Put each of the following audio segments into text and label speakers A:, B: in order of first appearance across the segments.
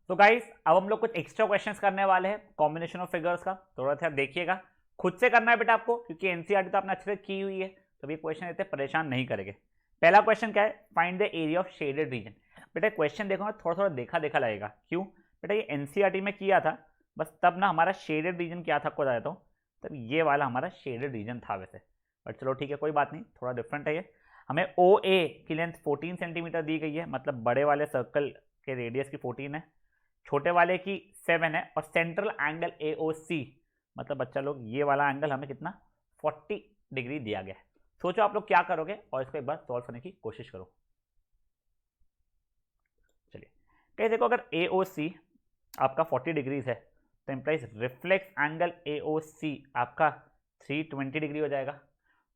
A: तो गाइस अब हम लोग कुछ एक्स्ट्रा क्वेश्चंस करने वाले हैं कॉम्बिनेशन ऑफ फिगर्स का। थोड़ा सा देखिएगा, खुद से करना है बेटा आपको, क्योंकि एनसीईआरटी तो आपने अच्छे से की हुई है, तो ये क्वेश्चन इतने परेशान नहीं करेंगे। पहला क्वेश्चन क्या है, find the area of shaded reason. बेटा क्वेश्चन देखो ना, थोड़ा थोड़ा देखा देखा लगेगा। क्यों बेटा, ये एनसीईआरटी में किया था, बस तब ना हमारा शेडेड रीजन क्या था आपको बता देता हूँ। तब ये वाला हमारा शेडेड रीजन था वैसे, बट चलो ठीक है, कोई बात नहीं, थोड़ा डिफरेंट है ये। हमें ओ ए की लेंथ 14 सेंटीमीटर दी गई है, मतलब बड़े वाले सर्कल के रेडियस की 14 है, छोटे वाले की 7 है, और सेंट्रल एंगल ए ओ सी, मतलब बच्चा लोग ये वाला एंगल हमें कितना 40 डिग्री दिया गया है। सोचो आप लोग क्या करोगे और इसको एक बार सॉल्व करने की कोशिश करो। चलिए कहीं देखो, अगर ए ओ सी आपका 40 डिग्रीज है तो इम्प्लाइज रिफ्लेक्स एंगल ए ओ सी आपका 320 डिग्री हो जाएगा,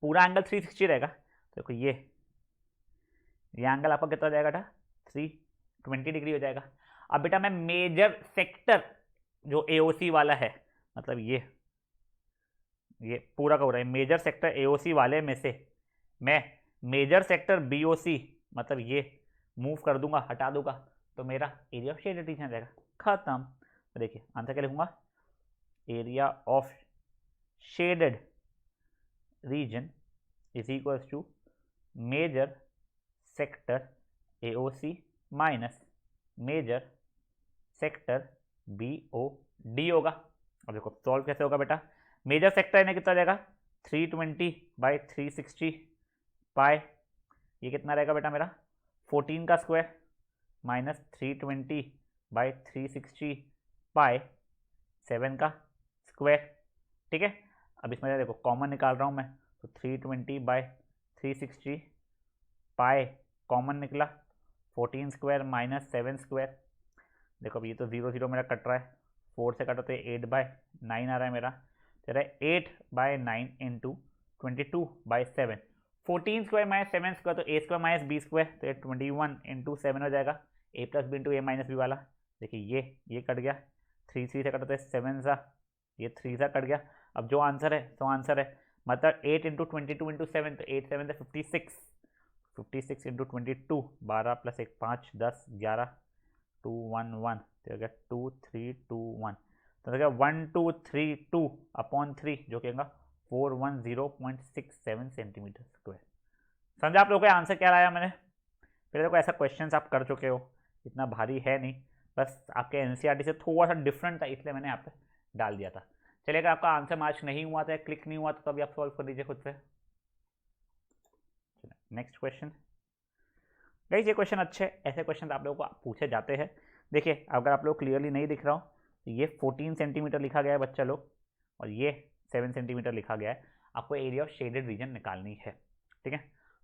A: पूरा एंगल 360 रहेगा। तो देखो ये एंगल आपका कितना हो जाएगा था, 320 डिग्री हो जाएगा। अब बेटा मैं मेजर सेक्टर जो एओसी वाला है, मतलब ये पूरा का पूरा मेजर सेक्टर एओसी वाले में से मैं मेजर सेक्टर बीओसी, मतलब ये मूव कर दूंगा, हटा दूंगा, तो मेरा एरिया ऑफ शेडेड रीजन रहेगा। खत्म। तो देखिए आंसर क्या लिखूंगा, area of shaded region is equals to major sector AOC minus major sector B O D होगा। अब देखो सॉल्व कैसे होगा बेटा, मेजर सेक्टर इन्हें कितना जाएगा 320 बाई 360 पाई, ये कितना रहेगा बेटा मेरा 14 का स्क्वायर माइनस 320 बाई 360 पाई 7 का स्क्वायर। ठीक है, अब इसमें देखो कॉमन निकाल रहा हूँ मैं, तो 320 बाई 360 पाई कॉमन निकला 14 स्क्वायर माइनस 7 स्क्वायर। देखो अब ये तो 0 0 मेरा कट रहा है, 4 से कटा तो 8 बाय 9 आ रहा है मेरा, तेरा 8 by 9 into 22 by 7, 14 square minus 7 square, तो A square minus B square, तो ये 21 इंटू 7 हो जाएगा, A plus B into A minus B वाला। देखिए ये कट गया, 3 3 से कटा तो 7 सा, ये 3 सा कट गया। अब जो आंसर है सो आंसर है, मतलब 8 इंटू 22 इंटू 7, तो 8 7 से 56, 56 इंटू 22, 12 प्लस 1 5 10 11 2 1 1, तो अगर 2 3 2 1, तो देखिए 1 2 3 2 अपॉन 3, जो कहेगा 410.67 सेंटीमीटर स्क्वायर। समझा आप लोगों का आंसर क्या आया मैंने। फिर देखो ऐसा क्वेश्चन आप कर चुके हो, इतना भारी है नहीं, बस आपके एनसीईआरटी से थोड़ा सा डिफरेंट था, इसलिए मैंने यहाँ पे डाल दिया था। चलिए अगर आपका आंसर मैच नहीं हुआ था, क्लिक नहीं हुआ था, तो अभी आप सॉल्व कर दीजिए खुद से। Next question. गाइस ये क्वेश्चन अच्छे, ऐसे क्वेश्चन आप लोगों को पूछे जाते हैं। देखिए अगर आप लोग क्लियरली नहीं दिख रहा हो, तो ये 14 सेंटीमीटर लिखा गया है बच्चा लोग, और ये 7 सेंटीमीटर लिखा गया है। आपको एरिया ऑफ शेडेड रीजन निकालनी है। ठीक है,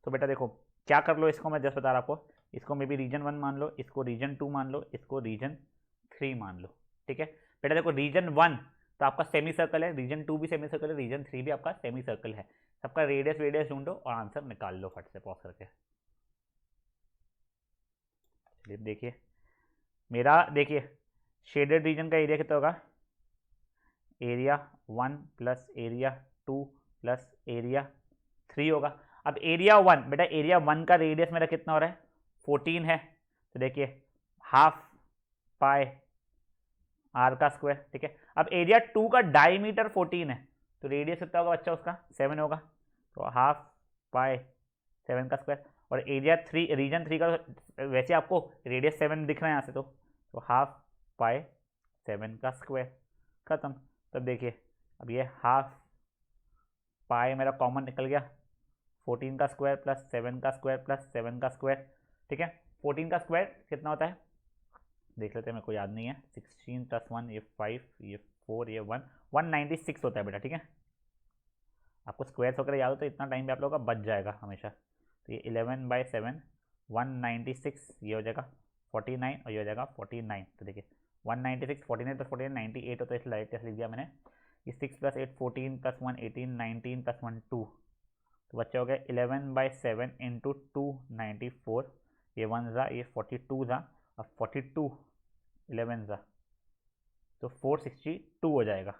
A: तो बेटा देखो क्या कर लो, इसको मैं जस्ट बता रहा आपको, इसको मे बी रीजन 1 मान लो, इसको रीजन 2 मान लो, इसको रीजन 3 मान लो। ठीक है बेटा, देखो रीजन 1 तो आपका सेमी सर्कल है, रीजन 2 भी सेमी सर्कल है, रीजन 3 भी आपका सेमी सर्कल है। सबका रेडियस ढूंढो और आंसर निकाल लो फट से पॉज करके। देखिए मेरा, देखिए शेडेड रीजन का एरिया कितना होगा, area 1 plus area 2 plus area 3 होगा। अब एरिया 1 बेटा, एरिया 1 का रेडियस मेरा कितना हो रहा है 14 है, तो देखिए हाफ पाई आर का स्क्वायर। ठीक है, अब एरिया 2 का डायमीटर 14 है, तो रेडियस कितना होगा बच्चा उसका 7 होगा, तो हाफ पाई 7 का स्क्वायर। और एरिया 3 रीजन 3 का, वैसे आपको रेडियस 7 दिख रहा है यहाँ से, तो हाफ पाई 7 का स्क्वायर। खत्म। तब देखिए अब ये हाफ पाई मेरा कॉमन निकल गया, 14 का स्क्वायर प्लस 7 का स्क्वायर प्लस 7 का स्क्वायर। ठीक है, 14 का स्क्वायर कितना होता है देख लेते हैं, मेरे को याद नहीं है, 16 प्लस 1 ये 5 ये 4 ये 1 196 होता है बेटा। ठीक है, आपको स्क्वायर्स वगैरह याद हो तो इतना टाइम भी आप लोगों का बच जाएगा हमेशा। तो ये 11/7 196, ये हो जाएगा 49, और ये हो जाएगा 49। तो देखिए 196 49 प्लस 49 98 होता है, इसलिए लाइट टेस्ट लिख दिया मैंने। ये 6 प्लस 8 14 प्लस 1 18 19 प्लस 1 2, तो बच्चे हो गए 11/7 इंटू 294, ये 1 ज़ा ये 42 ज़ा, अब 42 11 ज़ा, तो 462 हो जाएगा,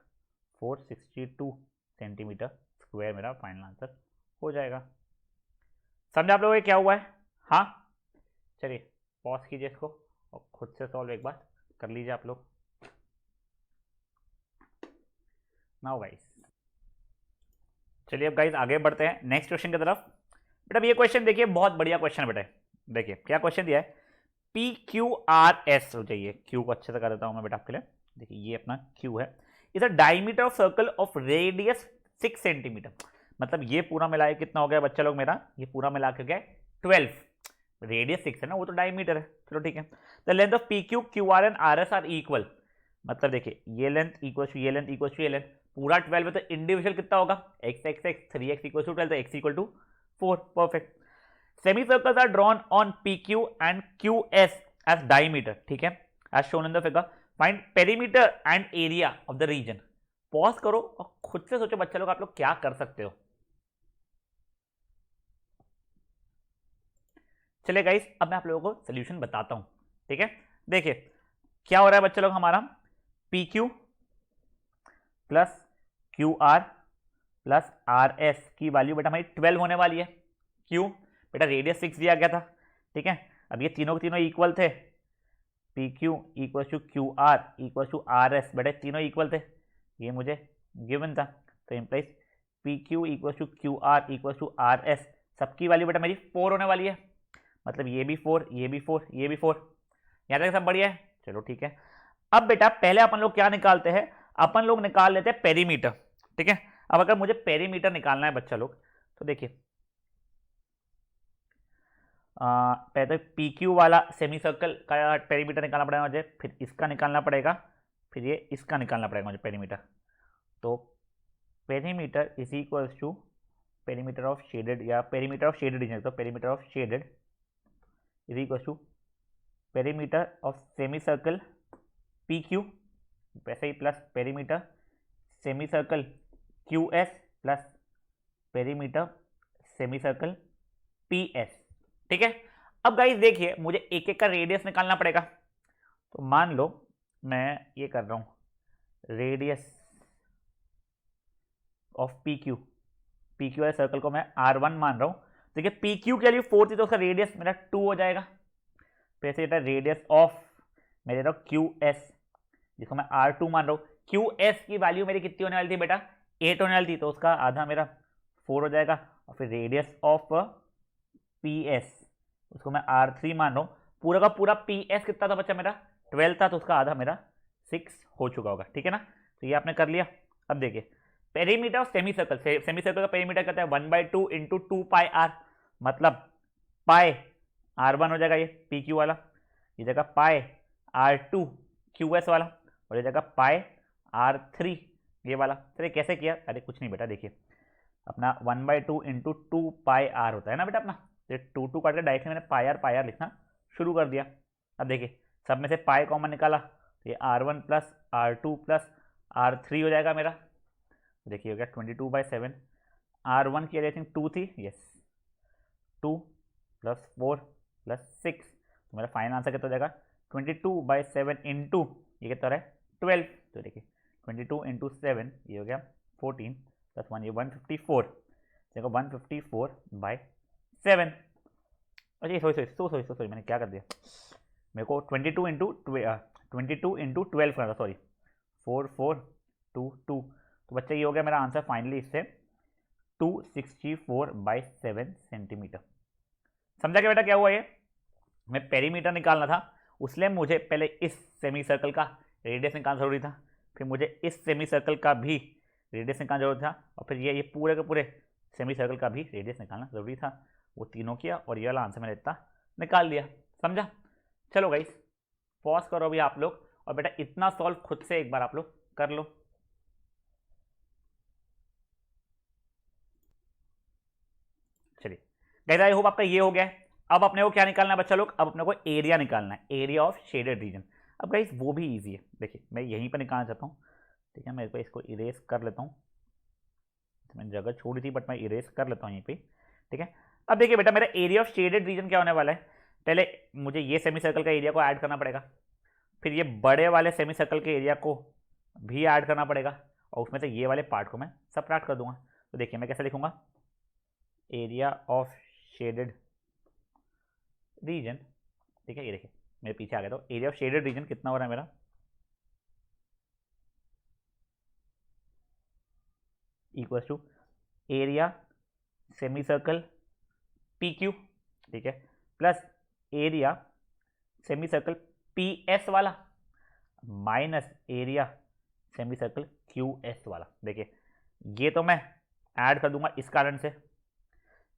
A: 462 सेंटीमीटर स्क्वायर मेरा फाइनल आंसर हो जाएगा। समझा आप लोगों को क्या हुआ है। हाँ चलिए पॉज कीजिए इसको और खुद से सॉल्व एक बार कर लीजिए आप लोग। नाउ गाइस, चलिए अब गाइस आगे बढ़ते हैं नेक्स्ट क्वेश्चन की तरफ। बेटा ये क्वेश्चन देखिए, बहुत बढ़िया क्वेश्चन है बेटा। देखिए क्या क्वेश्चन दिया है, पी क्यू आर एस हो जाइए, क्यू को अच्छे से कर देता हूं मैं बेटा आपके लिए। देखिए ये अपना क्यू है, is a diameter of circle of radius 6 centimetre. मतलब ये पूरा मिलाए कितना हो गया बच्चा लोग मेरा, ये पूरा मिला के गया 12, रेडियस 6 है ना, वो तो डायमीटर है, चलो ठीक है। The length of P Q, Q R and R S R equal. मतलब देखिए ये लेंथ इक्वल टू ये लेंथ इक्वल टू ये लेंथ, पूरा 12 है तो इंडिविजुअल कितना होगा, x x x 3x equal to 12, तो x equal to 4, perfect. Semicircles are drawn on PQ and QS as diameter, ठीक है, as shown in the figure. Find perimeter and area of the region. Pause करो और खुद से सोचो बच्चा लोग आप लोग क्या कर सकते हो। चलिए गाइस अब मैं आप लोगों को सोल्यूशन बताता हूं, ठीक है। देखिए क्या हो रहा है बच्चा लोग, हमारा PQ plus QR plus RS की वैल्यू बेटा हमारी 12 होने वाली है। क्यों बेटा, रेडियस 6 दिया गया था, ठीक है। अब ये तीनों के तीनों इक्वल थे, PQ equal to QR equal to RS, बेटा तीनों इक्वल थे, ये मुझे गिवन था, तो implies PQ equal to QR equal to RS, सबकी वैल्यू बेटा मेरी 4 होने वाली है। मतलब ये भी 4, ये भी 4, ये भी 4, यहाँ तक सब बढ़िया है, चलो ठीक है। अब बेटा पहले अपन लोग क्या निकालते हैं, अपन लोग निकाल लेते हैं पेरीमीटर, ठीक है। अब अगर मुझे पेरीमीटर निकालना है बच्चा लोग, तो देखिए पहले तो PQ वाला सेमी सर्कल का पेरीमीटर निकालना पड़ेगा मुझे, फिर इसका निकालना पड़ेगा, फिर ये इसका निकालना पड़ेगा मुझे पेरीमीटर। तो perimeter is equals to perimeter of shaded, या पेरीमीटर ऑफ शेडेड रीजन, तो perimeter of shaded is equals to perimeter of semi circle PQ, वैसे ही plus perimeter semi circle QS plus perimeter semi circle PS, ठीक है। अब guys देखिए मुझे एक एक का रेडियस निकालना पड़ेगा, तो मान लो मैं ये कर रहा हूं रेडियस ऑफ PQ, PQ वाले सर्कल को मैं R1 मान रहा हूं। देखिए PQ के लिए 4 थी तो उसका रेडियस मेरा 2 हो जाएगा, फिर से रेडियस ऑफ मैं दे रहा हूं QS जिसको मैं R2 मान रहा हूं। QS की वैल्यू मेरी कितनी होने वाली थी बेटा, 8 होने वाली थी, तो उसका आधा मेरा 4 हो जाएगा। और फिर रेडियस ऑफ PS उसको मैं R3 मान रहा हूँ, पूरा का पूरा PS कितना था बच्चा मेरा 12 था, तो उसका आधा मेरा 6 हो चुका होगा, ठीक है ना। तो ये आपने कर लिया। अब देखिए perimeter of semi circle, semi circle का पेरीमीटर कहते हैं 1/2 इंटू 2 पाई आर, मतलब पाई R1 हो जाएगा ये PQ वाला, ये जगह पाई R2 QS वाला, और ये जगह पाई R3 ये वाला। चलिए कैसे किया, अरे कुछ नहीं बेटा, देखिए अपना 1/2 इंटू 2 पाई आर होता है ना बेटा अपना, तो 2 काट के डायरेक्टली मैंने पाई आर लिखना शुरू कर दिया। अब देखिए सब में से पाई कॉमन निकाला, तो ये R1 plus R2 plus R3 हो जाएगा मेरा। देखिए हो गया 22/7, R1 की आई थिंक 2 थी, यस 2 प्लस 4 प्लस 6, तो मेरा फाइनल आंसर कितना हो जाएगा 22/7 इंटू ये कितना है 12, तो देखिए 22 इंटू 7 ये हो गया 14 प्लस 1 ये 154, देखो 154/7। अच्छा सॉरी मैंने क्या कर दिया, मेरे को 22 इंटू 12 करना था, सॉरी 4422, तो बच्चा ये हो गया मेरा आंसर फाइनली इससे 264/7 सेंटीमीटर। समझा क्या बेटा क्या हुआ, ये मैं पेरीमीटर निकालना था, उसलिए मुझे पहले इस सेमी सर्कल का रेडियस निकालना जरूरी था, फिर मुझे इस सेमी सर्कल का भी रेडियस निकालना जरूरी था, और फिर ये पूरे के पूरे सेमी सर्कल का भी रेडियस निकालना जरूरी था। वो तीनों किया और ये वाला आंसर मैंने इतना निकाल लिया, समझा। चलो गाइस पॉज करो अभी आप लोग, और बेटा इतना सॉल्व खुद से एक बार आप लोग कर लो। चलिए गाइस आई होप आपका ये हो गया है। अब अपने को क्या निकालना है बच्चा लोग, अब अपने को एरिया निकालना है, एरिया ऑफ शेडेड रीजन। अब गाइस वो भी इजी है, देखिए मैं यहीं पर निकालना चाहता हूँ, ठीक है। मेरे को इसको इरेज कर लेता हूँ, तो मैंने जगह छोड़ी थी बट मैं इरेज कर लेता हूँ यहीं पे, ठीक है। अब देखिए बेटा मेरा एरिया ऑफ शेडेड रीजन क्या होने वाला है, पहले मुझे ये सेमी सर्कल का एरिया को ऐड करना पड़ेगा, फिर ये बड़े वाले सेमी सर्कल के एरिया को भी ऐड करना पड़ेगा, और उसमें से ये वाले पार्ट को मैं सबट्रैक्ट कर दूंगा। तो देखिए मैं कैसे लिखूंगा, एरिया ऑफ शेडेड रीजन, ठीक है, ये देखिए मेरे पीछे आ गया, तो एरिया ऑफ शेडेड रीजन कितना हो रहा है मेरा, equal to area semi circle P Q, ठीक है, plus area semi circle P S वाला minus area semi circle Q S वाला। देखिए ये तो मैं ऐड कर दूंगा इस कारण से,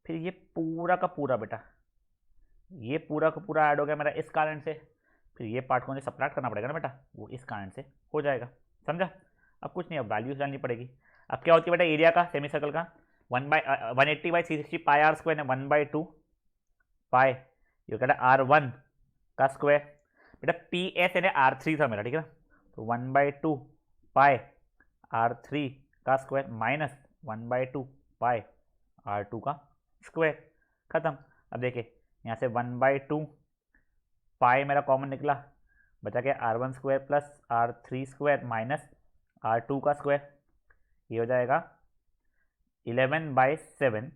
A: फिर ये पूरा का पूरा बेटा, ये पूरा का पूरा ऐड हो गया मेरा इस कारण से, फिर ये पार्ट को मुझे सब्ट्रैक्ट करना पड़ेगा ना बेटा, वो इस कारण से हो जाएगा। समझा? अब कुछ नहीं, अब वैल्यूज डालनी पड़ेगी। अब क्या होती है बेटा एरिया का सेमी सर्कल का 1/180/360 पाई आर स्क्वायर है 1/2 पाई, ये कहता है R1 का स्क्वायर, बेटा पी एस यानी R3 था मेरा, ठीक है ना, तो 1/2 पाई R3 का स्क्वायर माइनस 1/2 पाई R2 का स्क्वायर, खत्म। अब देखिए यहाँ से 1/2 पाई मेरा कॉमन निकला, बचा क्या R1 square plus R3 square minus R2 का स्क्वायर, ये हो जाएगा 11/7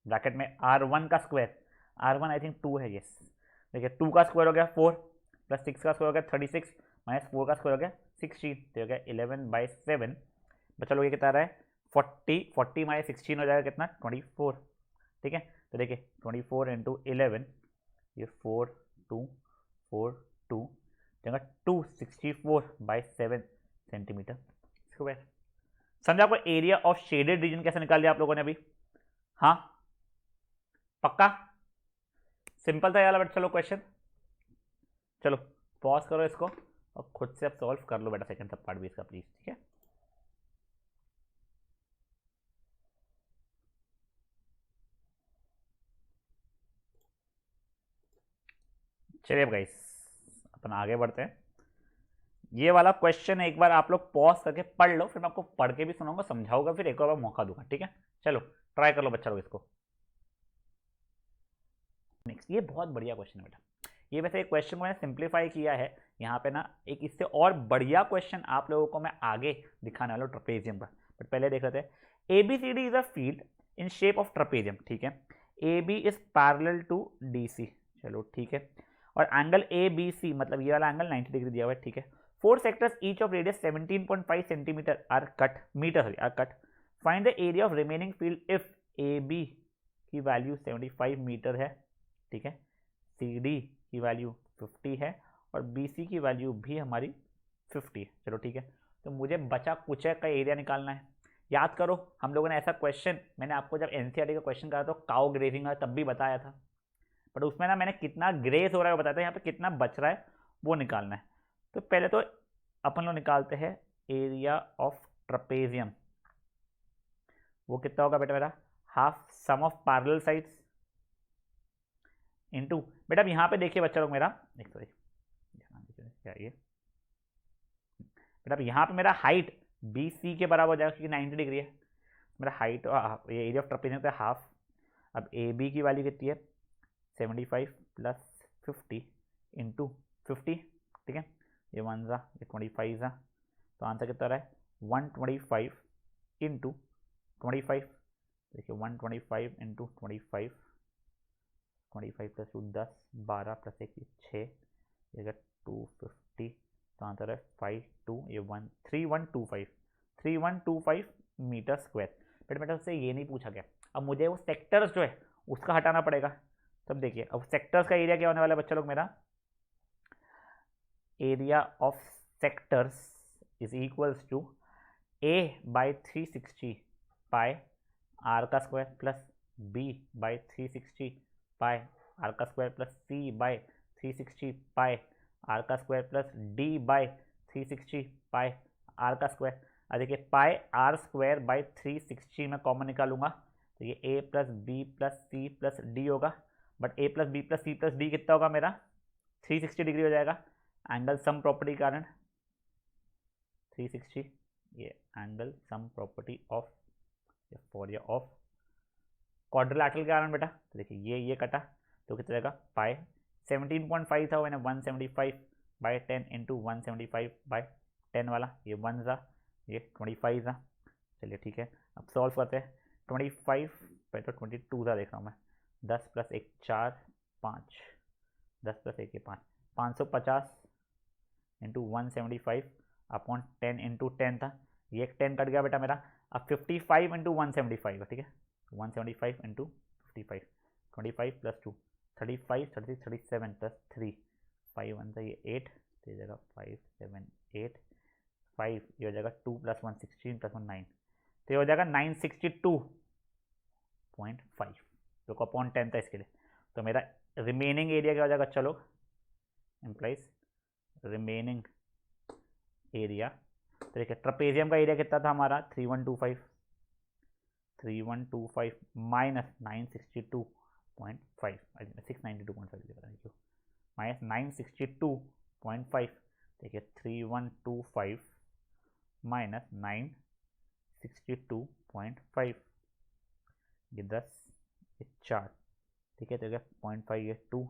A: ब्रैकेट में R1 का स्क्वायर, R1 आई थिंक 2 है, यस। देखिए 2 का स्क्वायर हो गया 4 प्लस 6 का स्क्वायर हो गया 36 माइनस 4 का स्क्वायर हो गया 16, तो हो गया 11/7। बच्चा लोग ये कितना रहा है 40 माइनस 16 हो जाएगा कितना 24, ठीक है। तो देखिए 24 इंटू 11, ये 4242 जगह 264/7 सेंटीमीटर स्क्वायर। समझा आपको एरिया ऑफ शेडेड रीजन कैसे निकाल लिया आप लोगों ने अभी? हाँ पक्का? सिंपल था यार। बट चलो क्वेश्चन, चलो पॉज करो इसको और खुद से अब सॉल्व कर लो बेटा सेकंड सब पार्ट भी इसका प्लीज, ठीक है। चलिए अब गाइस अपन आगे बढ़ते हैं। ये वाला क्वेश्चन एक बार आप लोग पॉज करके पढ़ लो, फिर मैं आपको पढ़ के भी सुनाऊंगा, समझाऊंगा, फिर एक और बार मौका दूंगा, ठीक है। चलो ट्राई कर लो बच्चा लोग इसको। नेक्स्ट, ये बहुत बढ़िया क्वेश्चन है बेटा। ये वैसे एक क्वेश्चन को मैंने सिंप्लीफाई किया है यहाँ पे ना, एक इससे और बढ़िया क्वेश्चन आप लोगों को मैं आगे दिखाने वाला हूँ ट्रपेजियम का, बट पहले देख लेते हैं। ABCD is a field in shape of trapezium, ठीक है। AB is parallel to DC, चलो ठीक है, और एंगल ABC मतलब ये वाला एंगल 90 डिग्री दिया हुआ है, ठीक है। 4 sectors each of radius 17.5 centimetre are cut. Find the area of remaining field if AB की वैल्यू 75 मीटर है, ठीक है, CD की वैल्यू 50 है और BC की वैल्यू भी हमारी 50 है। चलो ठीक है, तो मुझे बचा कुचा का एरिया निकालना है। याद करो हम लोगों ने ऐसा क्वेश्चन, मैंने आपको जब NCERT का क्वेश्चन करा तो काउ ग्रेजिंग का तब भी बताया था, बट उसमें ना मैंने कितना ग्रेज हो रहा है वो बताया था, यहाँ पे कितना बच रहा है वो निकालना है। तो पहले तो अपन लोग निकालते हैं एरिया ऑफ ट्रपेजियम, वो कितना होगा बेटा मेरा, half sum of parallel sides into, बेटा अब यहाँ पे देखिए बच्चा लोग मेरा, सॉरी क्या ये बेटा, अब यहाँ पे मेरा हाइट BC के बराबर हो जाएगा क्योंकि 90 डिग्री है मेरा हाइट, ये एरिया ऑफ ट्रपेजियम का हाफ। अब AB की वैल्यू कितनी है 75 प्लस 50 इंटू 50, ठीक है, ये 1 ज़ा ये 25 ज़ा, तो आंसर कितना रहा है 125 इंटू 25, देखिए 125 इंटू 25, 25 प्लस 2 10, 12 प्लस 1 6, ये 250, तो आंसर है 52, ये 3125 मीटर स्क्वायर। बट बेटा उससे ये नहीं पूछा गया, अब मुझे वो सेक्टर्स जो है उसका हटाना पड़ेगा। तब देखिए अब सेक्टर्स का एरिया क्या होने वाला है बच्चा लोग मेरा, area of sectors is equals to A/360 pi R का square plus B/360 pi R का square plus C/360 pi R का square plus D/360 pi R का स्क्वायर। अब देखिए पाई R स्क्वायर बाई 360 में कॉमन निकालूंगा तो ये A plus B plus C plus D होगा, but A plus B plus C plus D कितना होगा मेरा 360 डिग्री हो जाएगा, एंगल सम प्रॉपर्टी कारण 360, ये angle sum property of phoria of quadrilateral के कारण बेटा। तो देखिए ये कटा तो कितना रहेगा पाई 17.5 था मैंने 175/10 इंटू 175/10 वाला, ये 1 ज़ा ये 25 ज़ा। चलिए ठीक है अब सॉल्व करते हैं। 25 पे तो 22 ज़ा देख रहा हूँ मैं, 10 plus 1 4 5, 10 plus 1 5, 550 into 175 upon 10 into 10 था, ये एक 10 कट गया बेटा मेरा। अब 55 इंटू 175, ठीक है, 175 इंटू 55, 25 प्लस 2 35, 36, 37 प्लस 3, 5 1 था ये 8, तो ये जगह 5 7 8 5, ये हो जाएगा 2 प्लस 1 16 प्लस 1 9, तो ये हो जाएगा 962.5, जो को अपॉन 10 था इसके लिए। तो मेरा रिमेनिंग एरिया क्या हो जाएगा, चलो एम्प्लाइज रिमेनिंग एरिया, तो देखिए ट्रपेजियम का एरिया कितना था हमारा 3125 माइनस 962.5, 692.5 क्यों माइनस 962.5, देखिए 3125 माइनस 962.5, ये 10 ये 4, ठीक है, तो क्या 0.5 ये 2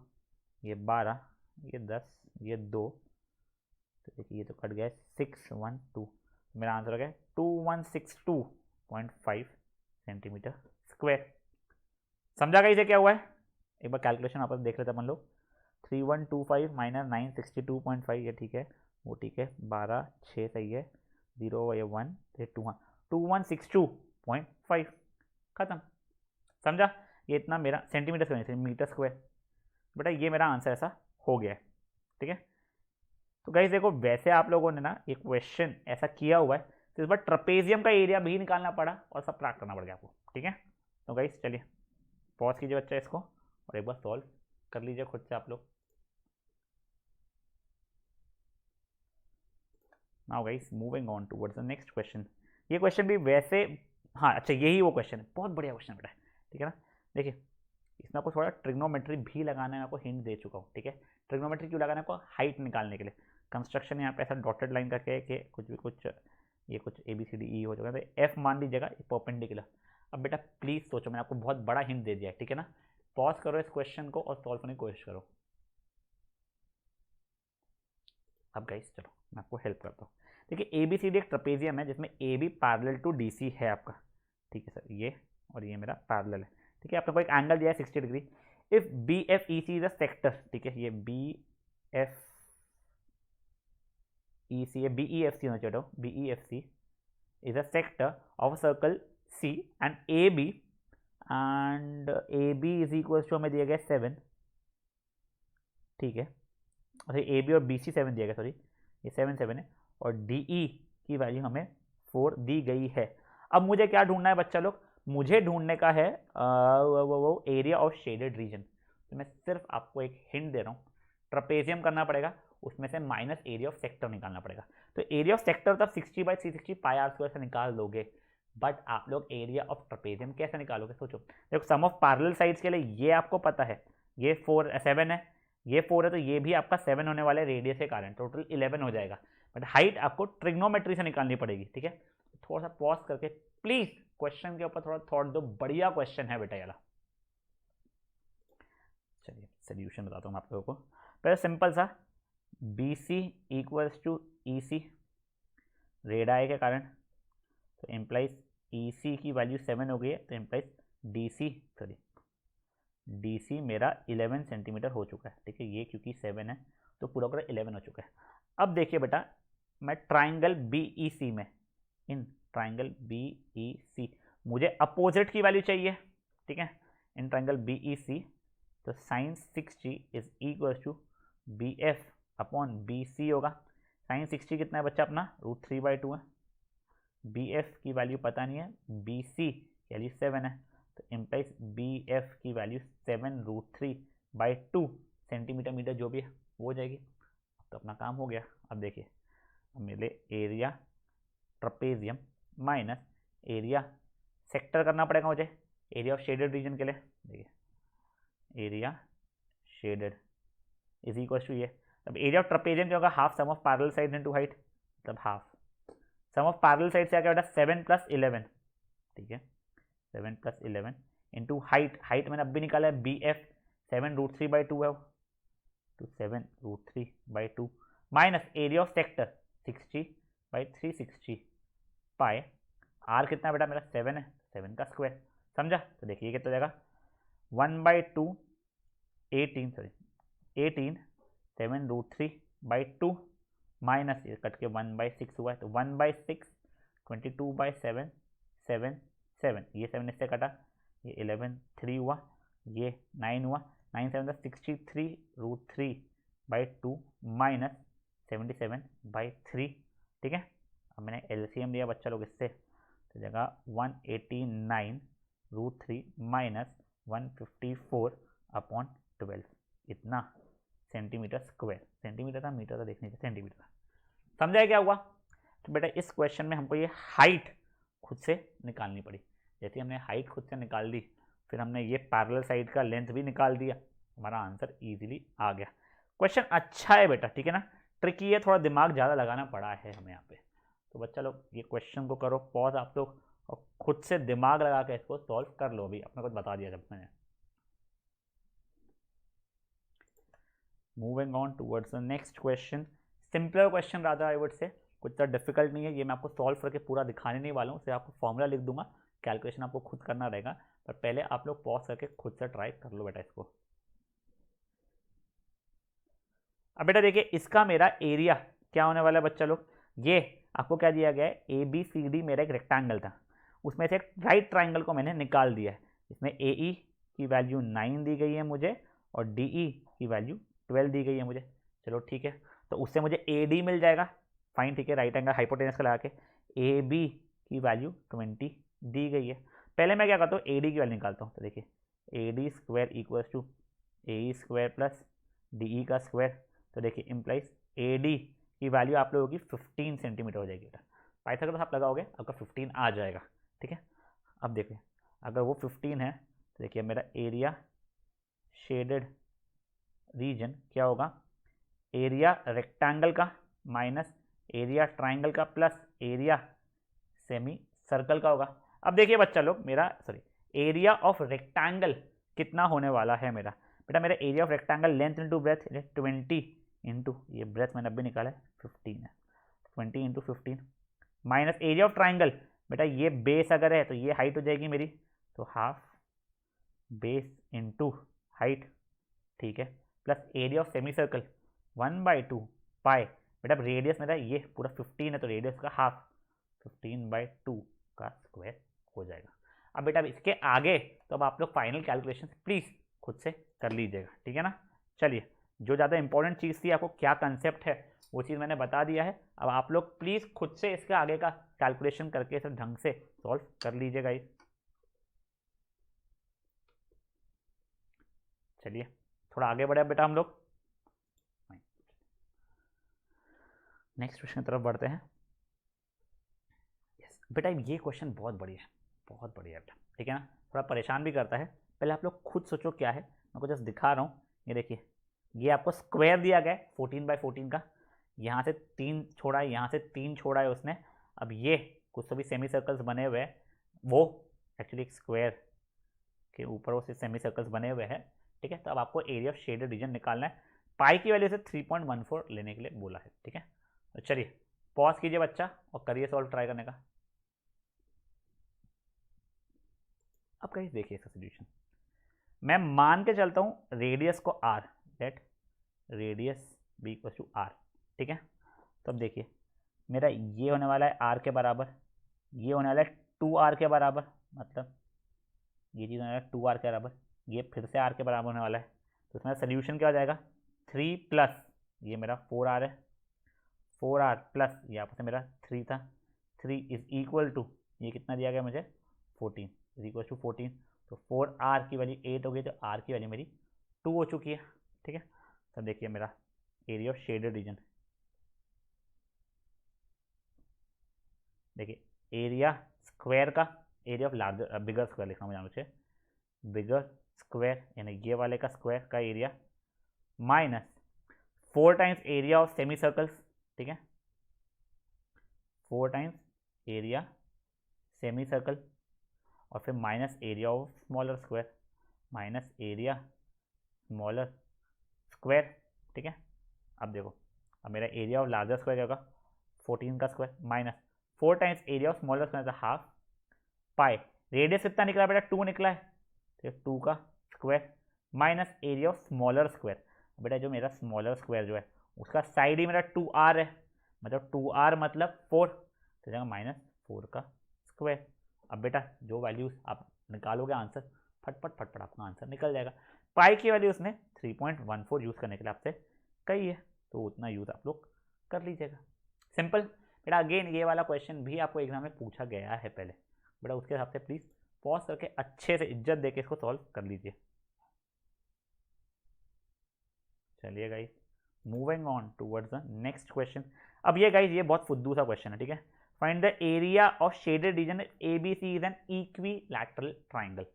A: ये 12 ये 10 ये 2, तो देखिए ये तो कट गया 612, मेरा आंसर हो गया 2162.5 सेंटीमीटर स्क्वायर। समझा गया इसे क्या हुआ है, एक बार कैलकुलेशन आपस देख लेते अपन लोग। 3125 माइनस 962.5, ये ठीक है, वो ठीक है, 12 6 सही है, 0 ये 1 ये 2, हाँ 2162.5 खत्म। समझा, ये इतना मेरा सेंटीमीटर स्क्वायर मीटर स्क्वायर, बेटा ये मेरा आंसर ऐसा हो गया है, ठीक है। तो गाइस देखो वैसे आप लोगों ने ना ये क्वेश्चन ऐसा किया हुआ है, तो इस बार ट्रपेजियम का एरिया भी निकालना पड़ा और सब प्राप्त करना पड़ गया आपको, ठीक है। तो गाइस चलिए पॉज कीजिए बच्चा इसको और एक बार सॉल्व कर लीजिए खुद से आप लोग। Now guys moving on towards the next question. ये क्वेश्चन भी वैसे, हाँ अच्छा यही वो क्वेश्चन है, बहुत बढ़िया क्वेश्चन बेटा, ठीक है ना। देखिए इसमें आपको थोड़ा ट्रिग्नोमेट्री भी लगाना है, आपको हिंट दे चुका हूँ, ठीक है। ट्रिग्नोमेट्री क्यों लगाना है आपको, हाइट निकालने के लिए। कंस्ट्रक्शन यहाँ पे ऐसा डॉटेड लाइन करके कि कुछ भी कुछ ये कुछ ABCDE हो जाएगा, तो F मान लीजिएगा परपेंडिकुलर। अब बेटा प्लीज़ सोचो, मैंने आपको बहुत बड़ा हिंट दे दिया है, ठीक है ना। पॉज करो इस क्वेश्चन को और सॉल्व करने की कोशिश करो। अब गाइस चलो मैं आपको हेल्प करता हूँ। देखिए ABCD एक ट्रपेजियम है जिसमें AB पैरेलल टू DC है आपका, ठीक है सर, ये और ये मेरा पैरेलल है, ठीक है। आपने को एक एंगल दिया है 60 degree. If BFEC is a sector, ठीक है, ये BFEC है, BEFC होना चाहिए, BEFC is a sector of a circle C and AB is equal to हमें दिया गया 7, ठीक है, और AB और BC 7 दिया गया, सॉरी ये 7 है, और DE की वैल्यू हमें 4 दी गई है। अब मुझे क्या ढूंढना है बच्चा लोग, मुझे ढूंढने का है वो एरिया ऑफ शेडेड रीजन। तो मैं सिर्फ आपको एक हिंट दे रहा हूँ, ट्रपेजियम करना पड़ेगा, उसमें से माइनस एरिया ऑफ सेक्टर निकालना पड़ेगा। तो एरिया ऑफ सेक्टर तो 60/360 πr² से निकाल दोगे, बट आप लोग एरिया ऑफ ट्रपेजियम कैसे निकालोगे, सोचो। देखो सम ऑफ पैरेलल साइड्स के लिए ये आपको पता है, ये 7 है, ये 4 है, तो ये भी आपका 7 होने वाले रेडियस के कारण टोटल 11 हो जाएगा, बट हाइट आपको ट्रिग्नोमेट्री से निकालनी पड़ेगी, ठीक है। थोड़ा सा पॉज करके प्लीज क्वेश्चन के ऊपर थोड़ा थॉट दो, बढ़िया क्वेश्चन है बेटा यार। चलिए सोल्यूशन बताता हूँ आप लोगों को। पहले सिंपल सा, BC equals to EC radii के कारण, तो एम्प्लाइज EC की वैल्यू 7 हो गई है, तो एम्प्लाइज DC मेरा 11 सेंटीमीटर हो चुका है, ठीक है, ये क्योंकि 7 है तो पूरा पूरा 11 हो चुका है। अब देखिए बेटा, मैं ट्राइंगल BEC में, इन ट्राइंगल BEC मुझे अपोजिट की वैल्यू चाहिए, ठीक है। इन ट्राइंगल BEC तो sin 60 is equal to BF upon BC होगा। sin 60 कितना है बच्चा अपना, √3/2 है। BF की वैल्यू पता नहीं है, BC की वैल्यू 7 है, तो इम्प्लाइज BF की वैल्यू 7√3/2 सेंटीमीटर मीटर जो भी है वो हो जाएगी। तो अपना काम हो गया। अब देखिए, अब मिले area trapezium minus area sector करना पड़ेगा मुझे एरिया ऑफ शेडेड रीजन के लिए। देखिए area shaded is equal to ये, अब एरिया ऑफ ट्रपेजियम क्या होगा, half sum of parallel side into height, मतलब half sum of parallel side से क्या बेटा 7 + 11, ठीक है, 7 + 11 इंटू हाइट, हाइट मैंने अब भी निकाला है BF 7√3/2 है, तो 7√3/2 माइनस एरिया ऑफ सेक्टर 60/360 पाए, आर कितना बेटा मेरा 7 है, 7 का स्क्वायर, समझा। तो देखिए कितना हो जाएगा 1/2 18 18 7√3/2 माइनस ये कट के 1/6 हुआ है, तो 1/6 22/7 7 7, ये 7 इससे कटा, ये 11 3 हुआ, ये 9 हुआ, 9 7 63√3/2 माइनस 77/3। ठीक है, अब मैंने एलसीएम लिया बच्चा लोग इससे, तो जगह 189√3 माइनस 154/12, इतना सेंटीमीटर स्क्वायर। सेंटीमीटर था मीटर था देख नहीं था, सेंटीमीटर। समझा क्या हुआ? तो बेटा इस क्वेश्चन में हमको ये हाइट खुद से निकालनी पड़ी। जैसे हमने हाइट खुद से निकाल दी, फिर हमने ये पैरेलल साइड का लेंथ भी निकाल दिया, हमारा आंसर इजीली आ गया। क्वेश्चन अच्छा है बेटा, ठीक है ना, ट्रिकी है, थोड़ा दिमाग ज़्यादा लगाना पड़ा है हमें यहाँ पे। तो बच्चा लोग ये क्वेश्चन को करो पॉज आप लोग, और खुद से दिमाग लगा के इसको सॉल्व कर लो। अभी अपने को बता दिया जब मैंने। Moving on towards the next question, simpler question rather I would say, कुछ तो डिफिकल्ट नहीं है। ये मैं आपको सॉल्व करके पूरा दिखाने नहीं वाला हूँ, सिर्फ आपको फॉर्मूला लिख दूंगा, कैलकुलेशन आपको खुद करना रहेगा, पर पहले आप लोग पॉज करके खुद से ट्राई कर लो बेटा इसको। अब बेटा देखिए इसका मेरा एरिया क्या होने वाला है बच्चा लोग, ये आपको क्या दिया गया है, ABCD मेरा एक रेक्टेंगल था, उसमें से एक राइट ट्राइंगल को मैंने निकाल दिया है। इसमें AE की वैल्यू 9 दी गई है मुझे, और DE की वैल्यू 12 दी गई है मुझे। चलो ठीक है, तो उससे मुझे AD मिल जाएगा, फाइन, ठीक है, राइट एंगल हाइपोटेनस का लगा के। AB की वैल्यू 20 दी गई है। पहले मैं क्या करता हूँ, AD की वैल्यू निकालता हूँ। तो देखिए AD square equals to AE square plus DE का स्क्वायर। तो देखिए इम्प्लाइज AD की वैल्यू आप लोगों की 15 सेंटीमीटर हो जाएगी बेटा। पाइथागोरस आप लगाओगे आपका 15 आ जाएगा। ठीक है, अब देखिए अगर वो 15 है तो देखिए मेरा एरिया शेडेड रीजन क्या होगा, एरिया रेक्टेंगल का माइनस एरिया ट्राइंगल का प्लस एरिया सेमी सर्कल का होगा। अब देखिए बच्चा लोग मेरा एरिया ऑफ रेक्टेंगल कितना होने वाला है मेरा बेटा, मेरा area of rectangle length into breadth 20 into ये ब्रेथ मैंने अभी निकाला है 15 है, 20 into 15 minus area of triangle, बेटा ये बेस अगर है तो ये हाइट हो जाएगी मेरी, तो हाफ बेस इंटू हाइट, ठीक है, plus area of semi circle 1/2 पाई, बेटा रेडियस मेरा ये पूरा 15 है तो रेडियस का हाफ 15/2 का स्क्वायर हो जाएगा। अब बेटा इसके आगे तो अब आप लोग फाइनल कैलकुलेशन प्लीज़ खुद से कर लीजिएगा, ठीक है ना। चलिए जो ज़्यादा इंपॉर्टेंट चीज़ थी, आपको क्या कंसेप्ट है वो चीज़ मैंने बता दिया है। अब आप लोग प्लीज़ खुद से इसके आगे का कैलकुलेशन करके इसे ढंग से सॉल्व कर लीजिएगा। चलिए थोड़ा आगे बढ़े बेटा हम लोग, नेक्स्ट क्वेश्चन की तरफ बढ़ते हैं। यस बेटा ये क्वेश्चन बहुत बढ़िया है, बहुत बढ़िया बेटा, ठीक है ना, थोड़ा परेशान भी करता है। पहले आप लोग खुद सोचो क्या है, मैं को जस्ट दिखा रहा हूँ। ये देखिए ये आपको स्क्वायर दिया गया है 14/14 का, यहाँ से 3 छोड़ा है, यहाँ से 3 छोड़ा है उसने। अब ये कुछ तो भी सेमी सर्कल्स बने हुए हैं, वो एक्चुअली एक स्क्वायर के ऊपर वो सेमी सर्कल्स बने हुए हैं, ठीक है। तो अब आपको एरिया ऑफ शेडेड रीजन निकालना है, पाई की वैल्यू से 3.14 लेने के लिए बोला है, ठीक है। तो चलिए पॉज कीजिए बच्चा और करिए सॉल्व ट्राई करने का। अब कहीं देखिए इसका सोल्यूशन, मैं मान के चलता हूँ रेडियस को r, let radius be equal to r, ठीक है। तो अब देखिए मेरा ये होने वाला है r के बराबर, ये होने वाला है 2r के बराबर, मतलब ये चीज़ होने वाला है 2r के बराबर, ये फिर से r के बराबर होने वाला है। तो इसमें सोल्यूशन क्या हो जाएगा, 3 प्लस ये मेरा 4r है, 4r प्लस ये आपस में मेरा 3 था, 3 इज इक्वल टू ये कितना दिया गया मुझे 14 इज इक्वल टू 14। तो 4r की वैल्यू 8 हो गई, तो r की वैल्यू मेरी 2 हो चुकी है, ठीक है। तो देखिए मेरा एरिया ऑफ शेडेड रीजन, देखिए एरिया स्क्वायर का, area of larger bigger square लिखना मुझे मुझे, बिगर स्क्वायर यानी ये वाले का स्क्वायर का area minus 4 times area of semi circles, ठीक है, 4 टाइम्स एरिया सेमी सर्कल, और फिर minus area of smaller square, minus area smaller square, ठीक है। अब देखो अब मेरा एरिया ऑफ लार्जर स्क्वायर क्या होगा 14 का square minus 4 times area of smaller square half pi, radius कितना निकला बेटा 2 निकला है, तो 2 का square minus area of smaller square. बेटा जो मेरा स्मॉलर स्क्वायर जो है उसका साइड ही मेरा 2r है, मतलब 2r मतलब 4, तो जाएगा -4 का स्क्वायर। अब बेटा जो वैल्यूज आप निकालोगे आंसर फटफट फटफट आपका आंसर निकल जाएगा। पाई की वैल्यू उसने 3.14 यूज़ करने के लिए आपसे कही है, तो उतना यूज़ आप लोग कर लीजिएगा। सिंपल बेटा। अगेन ये वाला क्वेश्चन भी आपको एग्जाम में पूछा गया है पहले बेटा, उसके हिसाब से प्लीज़ पॉज करके अच्छे से इज्जत देके इसको सॉल्व कर लीजिए। चलिए guys, moving on towards the next question. अब ये गाइस ये बहुत फुद्दू सा क्वेश्चन है, ठीक है। Find the area of shaded reason ABC is an equilateral triangle,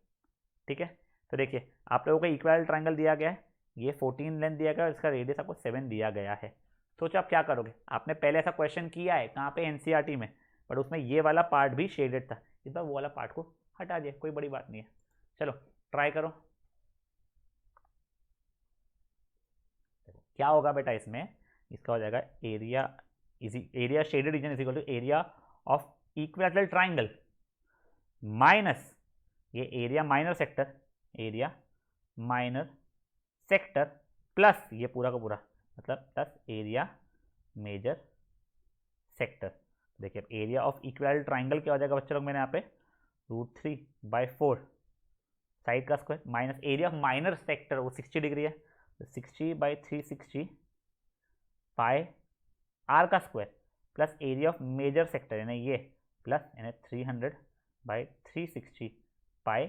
A: ठीक है। तो देखिए आप लोगों को इक्विलैटरल ट्राइंगल दिया गया है, ये 14 लेंथ दिया गया है, इसका रेडियस आपको 7 दिया गया है। सोचो आप क्या करोगे, आपने पहले ऐसा क्वेश्चन किया है कहाँ पे, NCERT में, बट उसमें ये वाला पार्ट भी शेडेड था, इस बार वो वाला पार्ट को हटा दिया, कोई बड़ी बात नहीं है। चलो ट्राई करो, क्या होगा बेटा इसमें, इसका हो जाएगा area shaded region is equal to area of equilateral triangle minus ये area minor sector, area minor sector plus ये पूरा का पूरा मतलब प्लस एरिया मेजर सेक्टर। देखिए अब एरिया ऑफ इक्विलैटरल ट्राइंगल क्या हो जाएगा बच्चे लोग, मैंने यहाँ पे √3/4 साइड का square minus area of minor sector वो 60 डिग्री है, तो 60/360 पाई आर का square plus area of major sector यानी ये प्लस यानी 300/360 पाई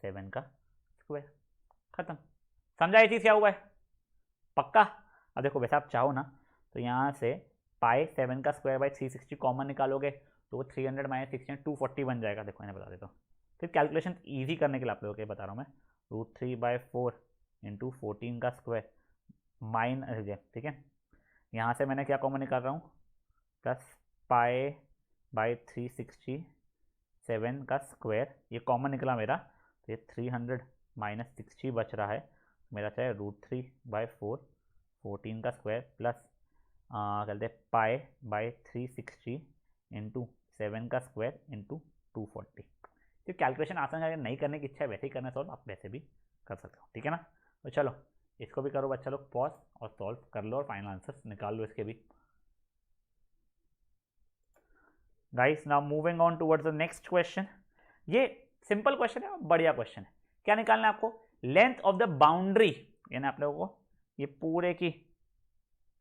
A: 7 का स्क्वायर। खत्म। समझा ये चीज़ क्या हुआ है, पक्का। अब देखो वैसे आप चाहो ना तो यहाँ से पाई 7 का स्क्वायर बाई 360 कॉमन निकालोगे तो वो 300 - 60 240 बन जाएगा। देखो मैंने बता देता हूँ, फिर कैलकुलेशन ईजी करने के लिए आप लोगों को बता रहा हूँ मैं, √3/4 × 14 का स्क्वायर माइनस, ठीक है। यहाँ से मैंने क्या कॉमन निकाल रहा हूँ, प्लस पाई बाई 360 7 का स्क्वायर, ये कॉमन निकला मेरा, तो ये 300 - 60 बच रहा है मेरा, चाहे √3/4 14 का स्क्वायर प्लस कहते हैं पाई बाई 360 × 7 का स्क्वायर × 240। तो कैलकुलेशन आसान है, नहीं करने की इच्छा है वैसे ही करना सॉल्व, आप वैसे भी कर सकते हो, ठीक है ना। तो चलो इसको भी करो बच्चा लोग पॉज और सॉल्व कर लो और फाइनल आंसर्स निकाल लो इसके भी। Guys now moving on towards the next question. ये सिंपल क्वेश्चन है, बढ़िया क्वेश्चन है। क्या निकालना है आपको, लेंथ ऑफ द बाउंड्री, यानी आप लोगों को ये पूरे की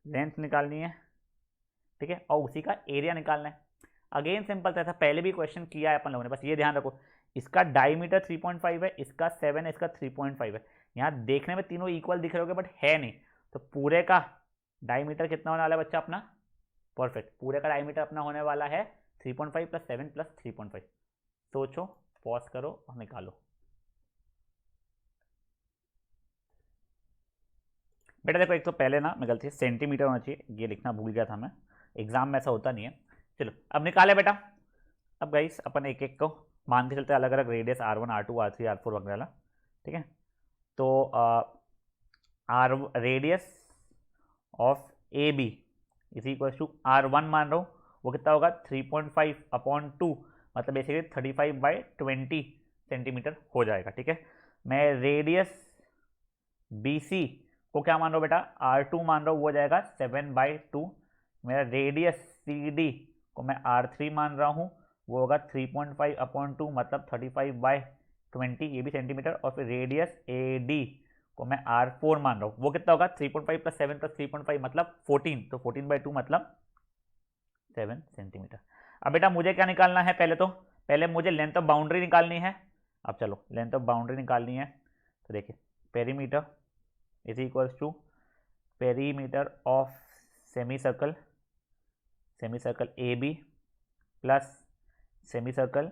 A: लेंथ निकालनी है, ठीक है, और उसी का एरिया निकालना है। अगेन सिंपल था, पहले भी क्वेश्चन किया है अपन लोगों ने, बस ये ध्यान रखो इसका डायमीटर 3.5 है, इसका 7 है, इसका 3.5 है। यहाँ देखने में तीनों इक्वल दिख रहे होंगे बट है नहीं, तो पूरे का डायमीटर कितना होने वाला है बच्चा अपना, परफेक्ट, पूरे का डायमीटर अपना होने वाला है 3.5 + 7 + 3.5। सोचो, पॉज करो और निकालो। बेटा देखो एक तो पहले ना मैं गलती से सेंटीमीटर होना चाहिए, ये लिखना भूल गया था मैं, एग्जाम में ऐसा होता नहीं है। चलो अब निकाले बेटा। अब गाइस अपन एक एक को मान के चलते अलग अलग radius R1 R2 R3 R4 वगैरह, ठीक है। तो R radius of AB is equal to R1 मान रहा हूँ, वो कितना होगा 3.5/2 मतलब बेसिकली 35/20 सेंटीमीटर हो जाएगा, ठीक है। मैं रेडियस BC को क्या मान रहा हूँ बेटा, R2 मान रहा हूँ, वो हो जाएगा 7/2। मेरा रेडियस CD को मैं R3 मान रहा हूँ, वो होगा 3.5/2 मतलब 35/20, ये भी सेंटीमीटर। और फिर रेडियस AD को मैं R4 मान रहा हूँ, वो कितना होगा 3.5 + 7 + 3.5 मतलब 14, तो 14/2 मतलब 7 सेंटीमीटर। अब बेटा मुझे क्या निकालना है, पहले मुझे लेंथ ऑफ बाउंड्री निकालनी है। अब चलो लेंथ ऑफ बाउंड्री निकालनी है, तो देखिए perimeter is equals to perimeter of semi circle AB plus semi circle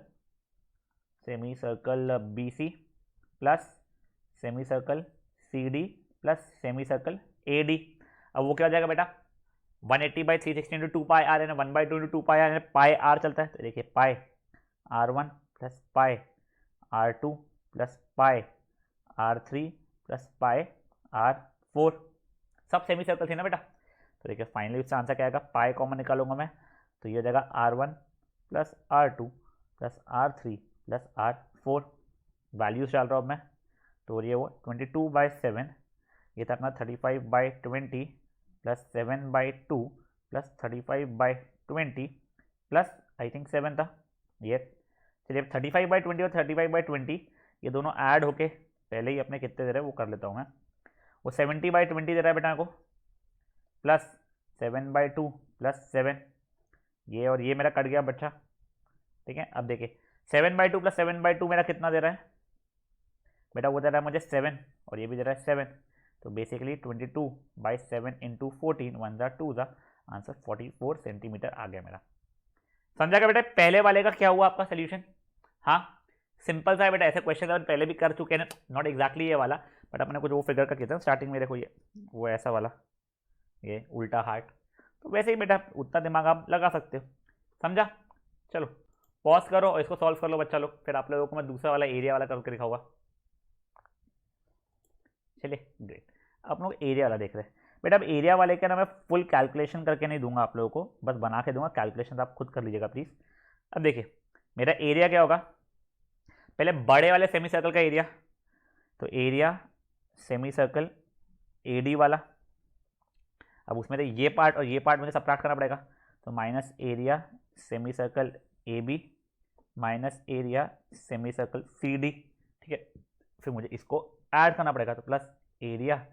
A: BC plus semi circle CD plus semi circle AD। अब वो क्या हो जाएगा बेटा, 180/360 × 2πr है ना, 1/2 × 2πr है, पाई आर चलता है, तो देखिए पाई R1 plus pi R2 plus pi R3 plus pi R4, सब सेमी सर्कल थे ना बेटा। तो देखिए फाइनली इसका आंसर क्या आएगा, पाई कॉमन निकालूंगा मैं, तो ये हो जाएगा R1 plus R2 plus R3 plus R4, values डाल रहा हूँ मैं, तो ये वो 22/7, ये था अपना 35/20 plus 7/2 plus 35/20 plus I think 7 था ये। चलिए अब 35/20 और 35/20 ये दोनों ऐड होके पहले ही अपने कितने दे रहे हैं वो कर लेता हूँ मैं। वो 70/20 दे रहा है बेटा को, प्लस 7/2 प्लस 7, ये और ये मेरा कट गया बच्चा, ठीक है। अब देखिए 7/2 प्लस 7/2 मेरा कितना दे रहा है बेटा, वो दे रहा है मुझे 7 और ये भी दे रहा है 7, तो बेसिकली 22/7 इंटू 14 1 ज़ा 2 ज़ा, आंसर 44 सेंटीमीटर आ गया मेरा। समझा क्या बेटा पहले वाले का क्या हुआ आपका सोल्यूशन? हाँ सिंपल सा है बेटा, ऐसे क्वेश्चन अपन पहले भी कर चुके हैं, नॉट एग्जैक्टली ये वाला, बट अपने कुछ वो फिगर का किया था स्टार्टिंग में, देखो ये वो ऐसा वाला, ये उल्टा हार्ट, तो वैसे ही बेटा उतना दिमाग आप लगा सकते हो। समझा? चलो पॉज करो और इसको सॉल्व कर लो बच्चा लोग, फिर आप लोगों को मैं दूसरा वाला एरिया वाला करके दिखाऊंगा। चलिए ग्रेट, आप लोग एरिया वाला देख रहे हैं बेटा। अब एरिया वाले का ना मैं फुल कैलकुलेशन करके नहीं दूंगा आप लोगों को, बस बना के दूंगा, कैलकुलेशन आप खुद कर लीजिएगा प्लीज़। अब देखिए मेरा एरिया क्या होगा, पहले बड़े वाले सेमी सर्कल का एरिया, तो एरिया सेमी सर्कल एडी वाला, अब उसमें तो ये पार्ट और ये पार्ट मुझे सबट्रैक्ट करना पड़ेगा, तो minus area semi circle A B minus area semi circle C D, ठीक है। फिर मुझे इसको ऐड करना पड़ेगा, तो plus area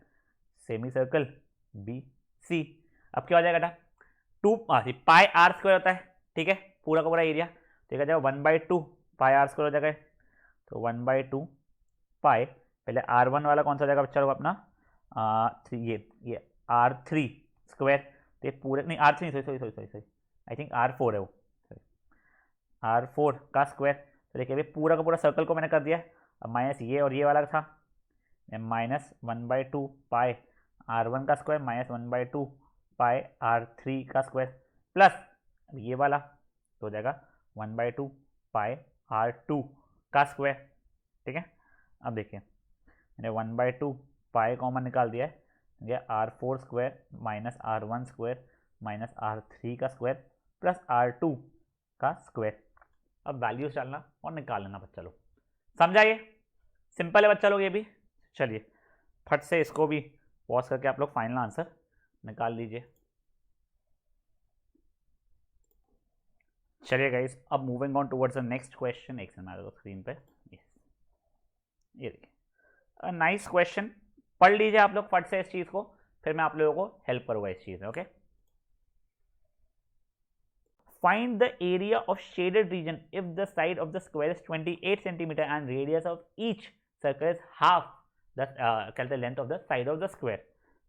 A: semi circle B C. अब क्या हो जाएगा बेटा, 2 पाई आर स्क्वायर होता है, ठीक है, पूरा का पूरा एरिया, ठीक है, जब 1/2 पाई आर स्क्वायर हो जाएगा, तो 1/2 पाई, पहले R1 वाला कौन सा हो जाएगा बच्चा लोग अपना 3, ये R3 स्क्वायर, तो ये पूरे नहीं R3 sorry I think R4 है वो, R4 का स्क्वायर, तो देखिए अभी पूरा का पूरा सर्कल को मैंने कर दिया। अब माइनस ये और ये वाला था, माइनस 1/2 पाई R1 का स्क्वायर माइनस 1/2 पाई R3 का स्क्वायर, प्लस ये वाला तो हो जाएगा 1/2 पाई R2 का स्क्वायर, ठीक है। अब देखिए मैंने 1/2 पाई कॉमन निकाल दिया है, ये R4 square minus R1 square minus R3 का स्क्वायर प्लस R2 का स्क्वायर। अब वैल्यूज डालना और निकाल लेना बच्चा लोग, समझा? ये सिंपल है बच्चा लोग ये भी। चलिए फट से इसको भी पॉज करके आप लोग फाइनल आंसर निकाल लीजिए। चलिए गाइस अब moving on towards the next question, एक सेकंड आ जाओ स्क्रीन पे, ये देखिए नाइस क्वेश्चन, पढ़ लीजिए आप लोग फट से इस चीज को, फिर मैं आप लोगों को हेल्प करूंगा इस चीज में। Okay, find the area of shaded region if the side of the square is 28 centimeter and radius of each circle is half the length of the side of the square।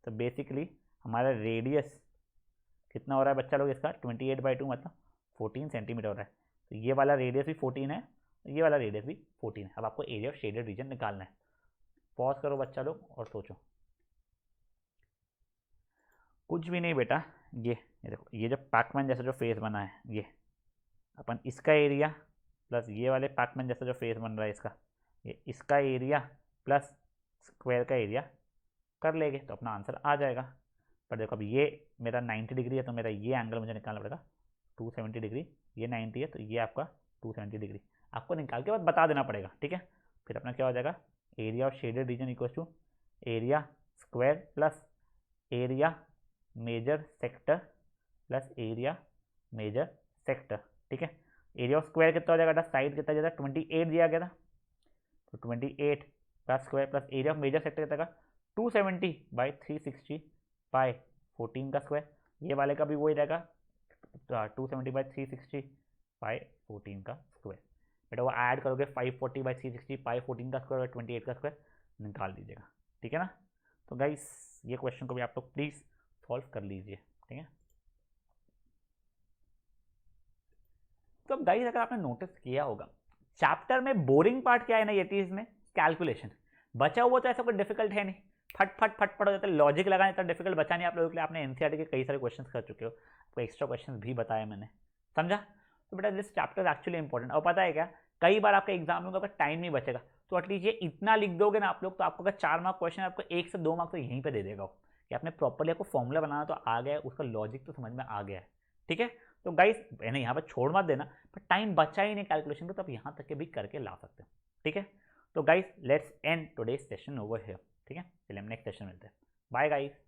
A: तो basically हमारा radius कितना हो रहा है बच्चा लोग इसका 28/2 मतलब 14 सेंटीमीटर हो रहा है, तो ये वाला रेडियस भी 14 है, ये वाला रेडियस भी 14 है। अब आपको एरिया ऑफ शेडेड रीजन निकालना है। पॉज करो बच्चा लोग और सोचो। कुछ भी नहीं बेटा, ये देखो ये जो पैकमैन जैसा जो फेस बना है, ये अपन इसका एरिया प्लस ये वाले पैकमैन जैसा जो फेस बन रहा है इसका, ये इसका एरिया प्लस स्क्वायर का एरिया कर लेंगे तो अपना आंसर आ जाएगा। पर देखो अब ये मेरा 90 डिग्री है, तो मेरा ये एंगल मुझे निकालना पड़ेगा 270 डिग्री, ये 90 है तो ये आपका 270 डिग्री आपको निकाल के बाद बता देना पड़ेगा, ठीक है। फिर अपना क्या हो जाएगा, area of shaded region equal to area square plus area major sector plus area major sector, ठीक है। एरिया ऑफ स्क्वायर कितना हो जाएगा, साइड कितना दिया था 28 दिया गया था, तो 28 का square plus area of major sector कितना का 270/360 पाई 14 का स्क्वायर, ये वाले का भी वही रहेगा 270/360 पाई 14 का स्क्वायर। बेटा वो ऐड करोगे 540/360 पाई 14 का स्क्वायर और 28 का स्क्वायर निकाल दीजिएगा, ठीक है ना। तो गाइस ये क्वेश्चन को भी आप लोग प्लीज़ सॉल्व कर लीजिए, ठीक है। तो अब गाइस अगर आपने नोटिस किया होगा चैप्टर में बोरिंग पार्ट क्या है ना, ये थी इसमें कैलकुलेशन, बचा हुआ तो ऐसा कोई डिफिकल्ट है नहीं, फट फट फट फट हो जाता है, लॉजिक लगाना इतना डिफिकल्ट बचा नहीं आप लोगों के लिए। आपने एनसीईआरटी के कई सारे क्वेश्चंस कर चुके हो, आपको एक्स्ट्रा क्वेश्चंस भी बताए मैंने, समझा। तो बेटा this chapter is actually important. और पता है क्या, कई बार आपका एग्जाम में अगर टाइम नहीं बचेगा तो एटलीस्ट ये इतना लिख दोगे ना आप लोग, तो आपको अगर 4 मार्क क्वेश्चन आपको 1 से 2 मार्क तो यहीं पर दे देगा कि आपने प्रॉपरली आपको फॉर्मूला बनाना तो आ गया है, उसका लॉजिक तो समझ में आ गया है, ठीक है। तो गाइस मैंने यहाँ पर छोड़ मत देना, पर टाइम बचा ही नहीं कैलकुलेशन को, तो आप यहाँ तक के भी करके ला सकते हो, ठीक है। तो guys let's end today's session over here, ठीक है। चलिए हम नेक्स्ट सेशन मिलते हैं। Bye guys.